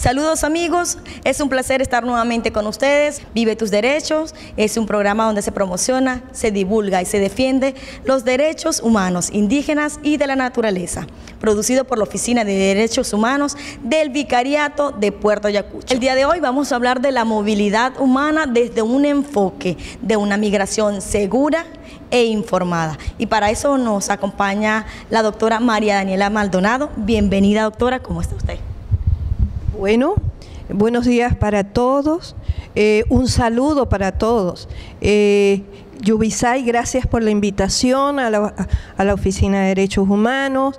Saludos amigos, es un placer estar nuevamente con ustedes. Vive tus derechos es un programa donde se promociona, se divulga y se defiende los derechos humanos, indígenas y de la naturaleza. Producido por la Oficina de Derechos Humanos del Vicariato de Puerto Ayacucho. El día de hoy vamos a hablar de la movilidad humana desde un enfoque de una migración segura e informada. Y para eso nos acompaña la doctora María Daniela Maldonado. Bienvenida, doctora, ¿cómo está usted? Bueno, buenos días para todos, un saludo para todos. Yubisay, gracias por la invitación a la Oficina de Derechos Humanos.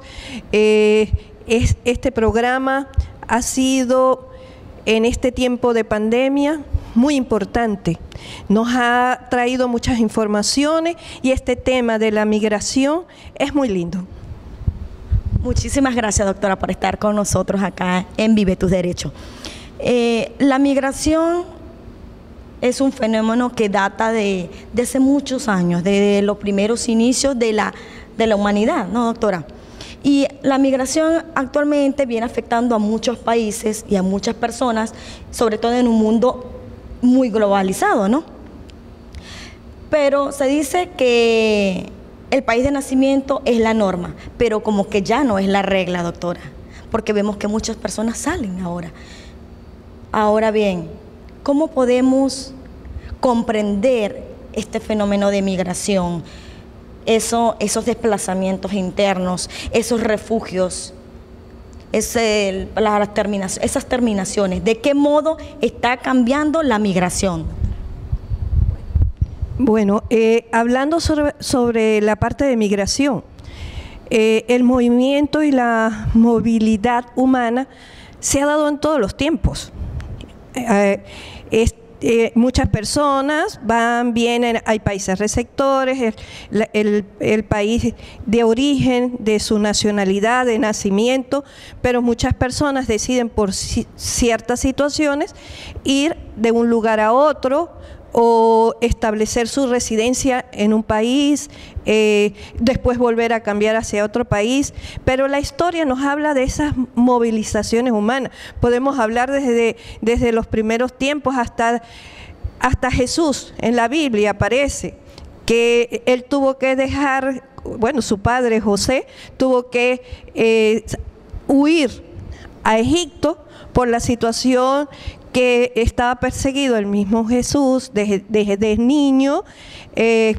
Este programa ha sido, en este tiempo de pandemia, muy importante. Nos ha traído muchas informaciones y este tema de la migración es muy lindo. Muchísimas gracias, doctora, por estar con nosotros acá en Vive tus Derechos. La migración es un fenómeno que data de hace muchos años, de los primeros inicios de la humanidad, ¿no, doctora? Y la migración actualmente viene afectando a muchos países y a muchas personas, sobre todo en un mundo muy globalizado, ¿no? Pero se dice que el país de nacimiento es la norma, pero como que ya no es la regla, doctora, porque vemos que muchas personas salen ahora. Ahora bien, ¿cómo podemos comprender este fenómeno de migración, esos desplazamientos internos, esos refugios, esas terminaciones? ¿De qué modo está cambiando la migración? Bueno, hablando sobre la parte de migración, el movimiento y la movilidad humana se ha dado en todos los tiempos. Muchas personas van, vienen, hay países receptores, el país de origen, de su nacionalidad, de nacimiento, pero muchas personas deciden por ciertas situaciones ir de un lugar a otro, o establecer su residencia en un país, después volver a cambiar hacia otro país, pero la historia nos habla de esas movilizaciones humanas. Podemos hablar desde los primeros tiempos hasta Jesús. En la Biblia aparece que él tuvo que dejar, bueno, su padre José tuvo que huir a Egipto por la situación que estaba perseguido el mismo Jesús desde niño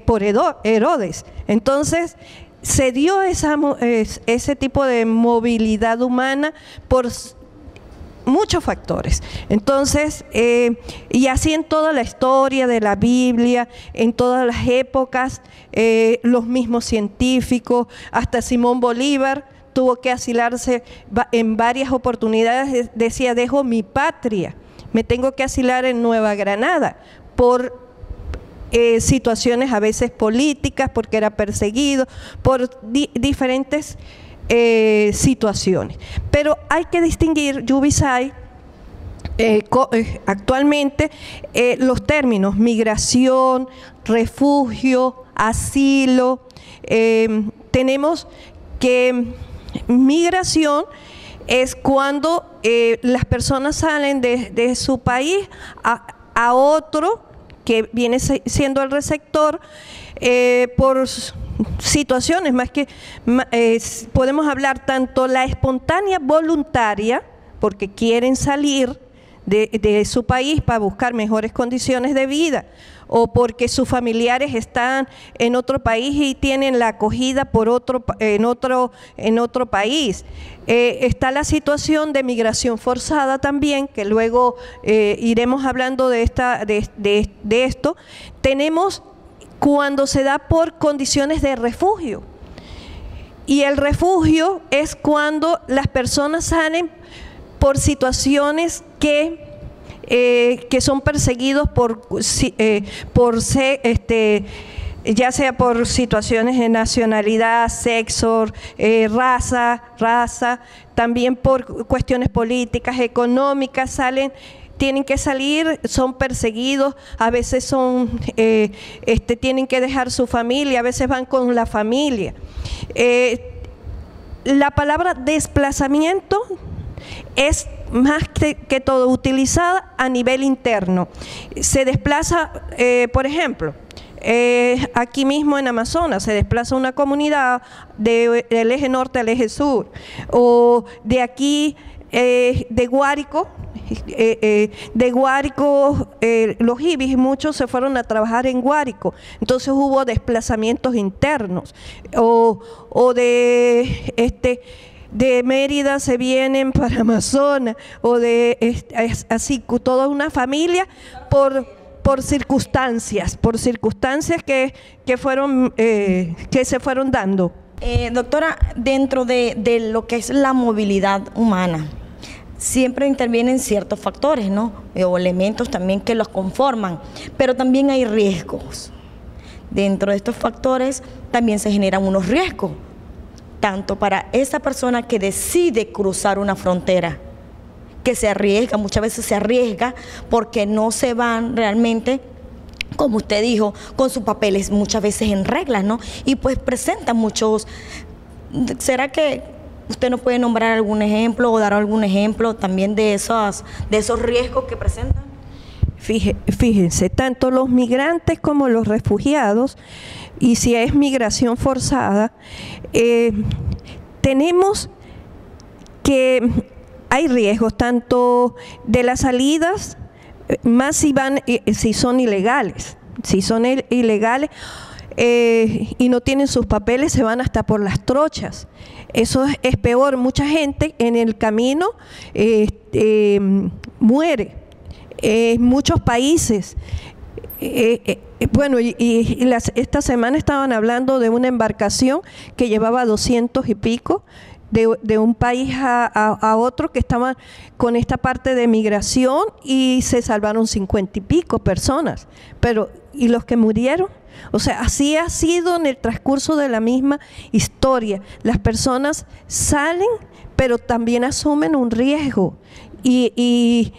por Herodes. Entonces se dio ese tipo de movilidad humana por muchos factores. Entonces, y así en toda la historia de la Biblia, en todas las épocas, los mismos científicos, hasta Simón Bolívar tuvo que asilarse en varias oportunidades, decía, dejo mi patria, me tengo que asilar en Nueva Granada por situaciones a veces políticas, porque era perseguido, por diferentes situaciones. Pero hay que distinguir, Yubisay, actualmente los términos migración, refugio, asilo. Tenemos que migración es cuando las personas salen de su país a otro que viene siendo el receptor por situaciones, más que podemos hablar tanto la espontánea voluntaria, porque quieren salir de su país para buscar mejores condiciones de vida, o porque sus familiares están en otro país y tienen la acogida en otro país. Está la situación de migración forzada también, que luego iremos hablando de esto. Tenemos cuando se da por condiciones de refugio, y el refugio es cuando las personas salen por situaciones que son perseguidos ya sea por situaciones de nacionalidad, sexo, raza, también por cuestiones políticas, económicas, tienen que salir, son perseguidos, a veces tienen que dejar su familia, a veces van con la familia. La palabra desplazamiento es más que todo utilizada a nivel interno. Se desplaza, por ejemplo, aquí mismo en Amazonas se desplaza una comunidad del eje norte al eje sur, o de aquí de Guárico, los ibis, muchos se fueron a trabajar en Guárico, entonces hubo desplazamientos internos, o de Mérida se vienen para Amazonas, o así, toda una familia por circunstancias que se fueron dando. Doctora, dentro de lo que es la movilidad humana, siempre intervienen ciertos factores, ¿no? O elementos también que los conforman, pero también hay riesgos. Dentro de estos factores también se generan unos riesgos, tanto para esa persona que decide cruzar una frontera, que se arriesga, muchas veces se arriesga porque no se van realmente, como usted dijo, con sus papeles muchas veces en reglas, ¿no? Y pues presentan muchos. ¿Será que usted nos puede nombrar algún ejemplo o dar algún ejemplo también de esos riesgos que presentan? Fíjense, tanto los migrantes como los refugiados, y si es migración forzada, tenemos que hay riesgos tanto de las salidas, más si son ilegales. Si son ilegales y no tienen sus papeles, se van hasta por las trochas. Eso es peor. Mucha gente en el camino muere. En muchos países. Bueno, esta semana estaban hablando de una embarcación que llevaba 200 y pico de un país a otro, que estaban con esta parte de migración, y se salvaron 50 y pico personas. Pero, ¿y los que murieron? O sea, así ha sido en el transcurso de la misma historia. Las personas salen, pero también asumen un riesgo y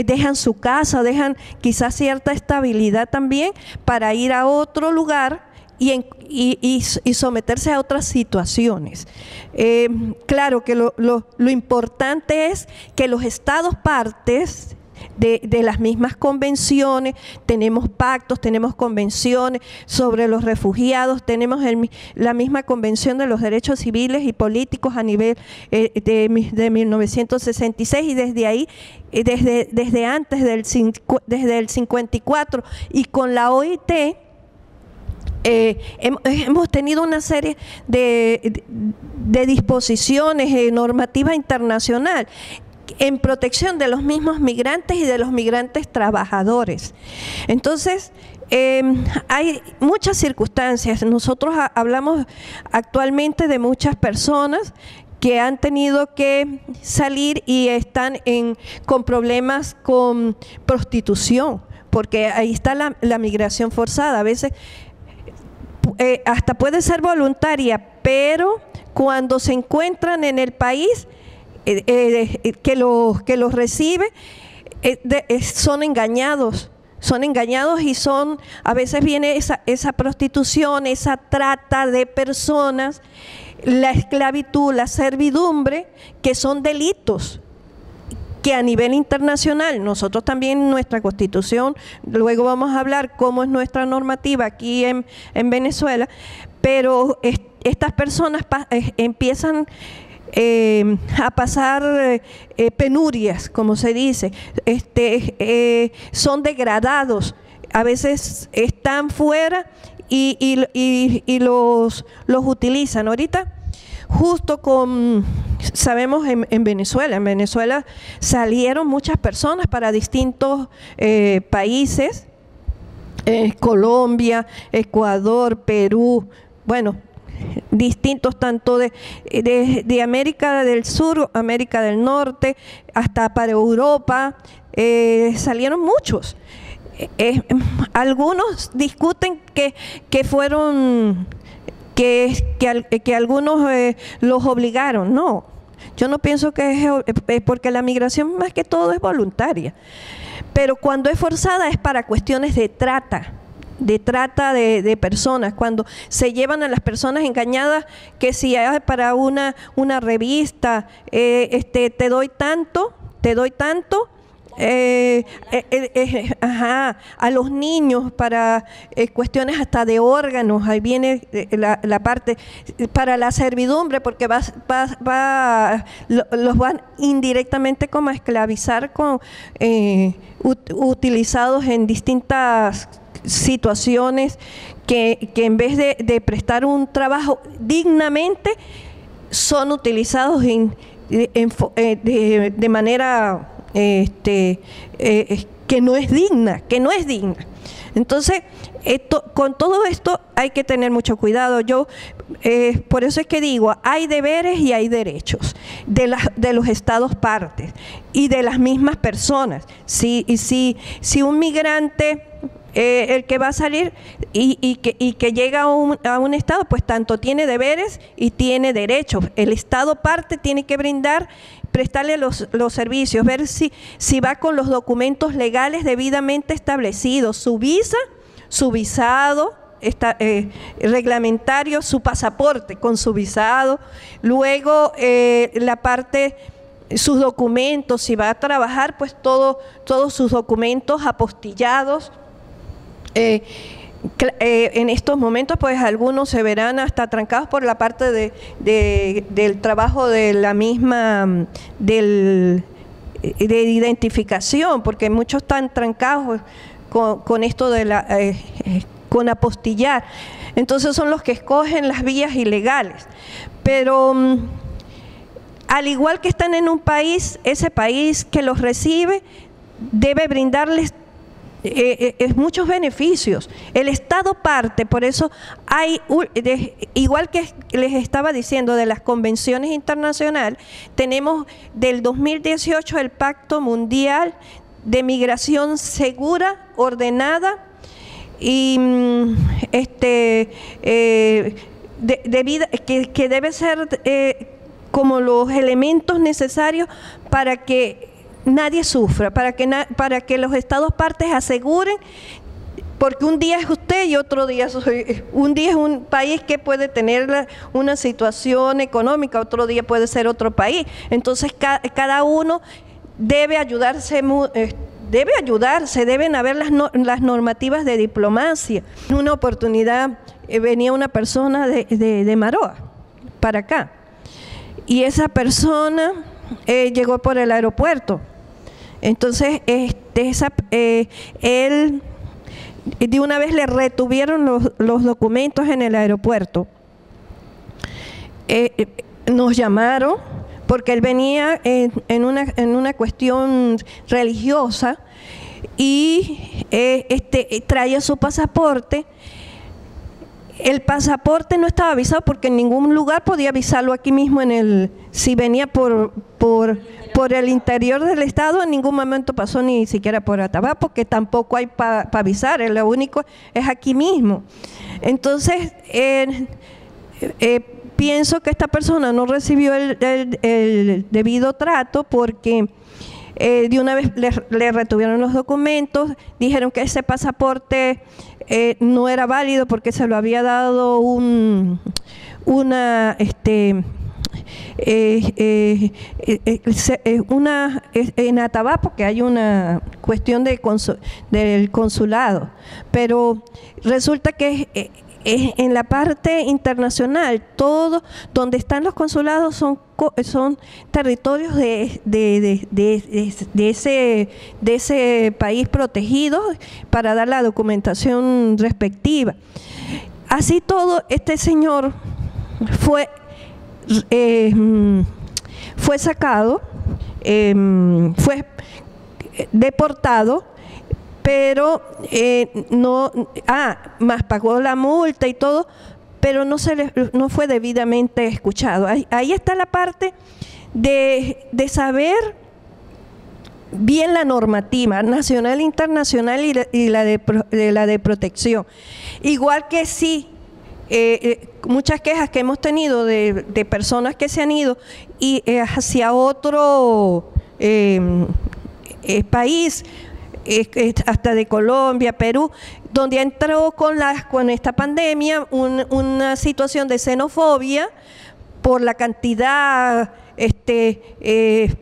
dejan su casa, dejan quizás cierta estabilidad también para ir a otro lugar y someterse a otras situaciones. Claro que lo importante es que los estados partes de las mismas convenciones, tenemos pactos, tenemos convenciones sobre los refugiados, tenemos la misma convención de los derechos civiles y políticos a nivel de 1966, y desde ahí, desde antes, desde el 54, y con la OIT, hemos tenido una serie de disposiciones, normativa internacional en protección de los mismos migrantes y de los migrantes trabajadores. Entonces, hay muchas circunstancias. Nosotros hablamos actualmente de muchas personas que han tenido que salir y están con problemas con prostitución, porque ahí está la migración forzada. A veces hasta puede ser voluntaria, pero cuando se encuentran en el país que los recibe, son engañados, y a veces viene esa prostitución, esa trata de personas, la esclavitud, la servidumbre, que son delitos que a nivel internacional, nosotros también en nuestra Constitución, luego vamos a hablar cómo es nuestra normativa aquí en Venezuela, pero estas personas empiezan a pasar penurias, como se dice, son degradados, a veces están fuera y los utilizan. Ahorita, justo sabemos en Venezuela salieron muchas personas para distintos países, Colombia, Ecuador, Perú, bueno, distintos, tanto de América del Sur, América del Norte, hasta para Europa, salieron muchos. Algunos discuten que fueron, que algunos los obligaron. No, yo no pienso que es porque la migración más que todo es voluntaria, pero cuando es forzada es para cuestiones de trata de personas, cuando se llevan a las personas engañadas, que si hay para una revista, te doy tanto te doy tanto. A los niños para cuestiones hasta de órganos, ahí viene la parte para la servidumbre, porque los van indirectamente como a esclavizar utilizados en distintas situaciones que en vez de prestar un trabajo dignamente son utilizados de manera que no es digna, Entonces, con todo esto hay que tener mucho cuidado. Por eso es que digo, hay deberes y hay derechos de los estados partes y de las mismas personas. Si un migrante, el que va a salir y que llega a un estado, pues tanto tiene deberes y tiene derechos. El estado parte tiene que prestarle los servicios, ver si va con los documentos legales debidamente establecidos, su visa, su visado reglamentario, su pasaporte con su visado, luego sus documentos, si va a trabajar, pues todos sus documentos apostillados. En estos momentos pues algunos se verán hasta trancados por la parte del trabajo de la misma de identificación, porque muchos están trancados con esto de con apostillar. Entonces son los que escogen las vías ilegales, pero al igual que están en un país, ese país que los recibe debe brindarles muchos beneficios. El Estado parte, por eso igual que les estaba diciendo de las convenciones internacionales, tenemos del 2018 el Pacto Mundial de Migración Segura, Ordenada y que debe ser como los elementos necesarios para que nadie sufra, para que los estados partes aseguren, porque un día es usted y otro día un día es un país que puede tener una situación económica, otro día puede ser otro país. Entonces cada uno debe ayudarse, deben haber las normativas de diplomacia. En una oportunidad venía una persona de Maroa para acá y esa persona llegó por el aeropuerto. Entonces, él de una vez le retuvieron los documentos en el aeropuerto. Nos llamaron porque él venía en una cuestión religiosa y traía su pasaporte. El pasaporte no estaba avisado porque en ningún lugar podía avisarlo aquí mismo si venía por el interior del estado, en ningún momento pasó ni siquiera por Atabá, porque tampoco hay para avisar, lo único es aquí mismo. Entonces, pienso que esta persona no recibió el debido trato porque de una vez le retuvieron los documentos, dijeron que ese pasaporte no era válido porque se lo había dado en Atabá, porque hay una cuestión del consulado, pero resulta que en la parte internacional, todo donde están los consulados son territorios de ese país protegido para dar la documentación respectiva. Así todo, este señor fue sacado, fue deportado, pero más pagó la multa y todo, pero no fue debidamente escuchado. Ahí está la parte de saber bien la normativa nacional e internacional y la de protección. Igual que sí, muchas quejas que hemos tenido de personas que se han ido hacia otro país, hasta de Colombia, Perú, donde entró con esta pandemia una situación de xenofobia por la cantidad de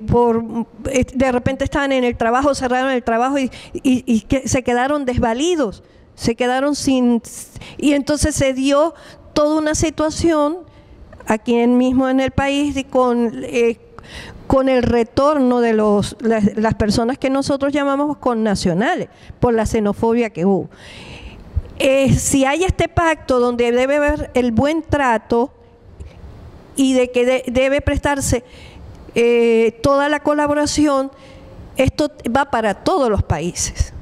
repente estaban en el trabajo, cerraron el trabajo y que se quedaron desvalidos, se quedaron sin... Y entonces se dio toda una situación aquí mismo en el país con el retorno de las personas que nosotros llamamos connacionales, por la xenofobia que hubo. Si hay este pacto donde debe haber el buen trato y de que debe prestarse toda la colaboración, esto va para todos los países.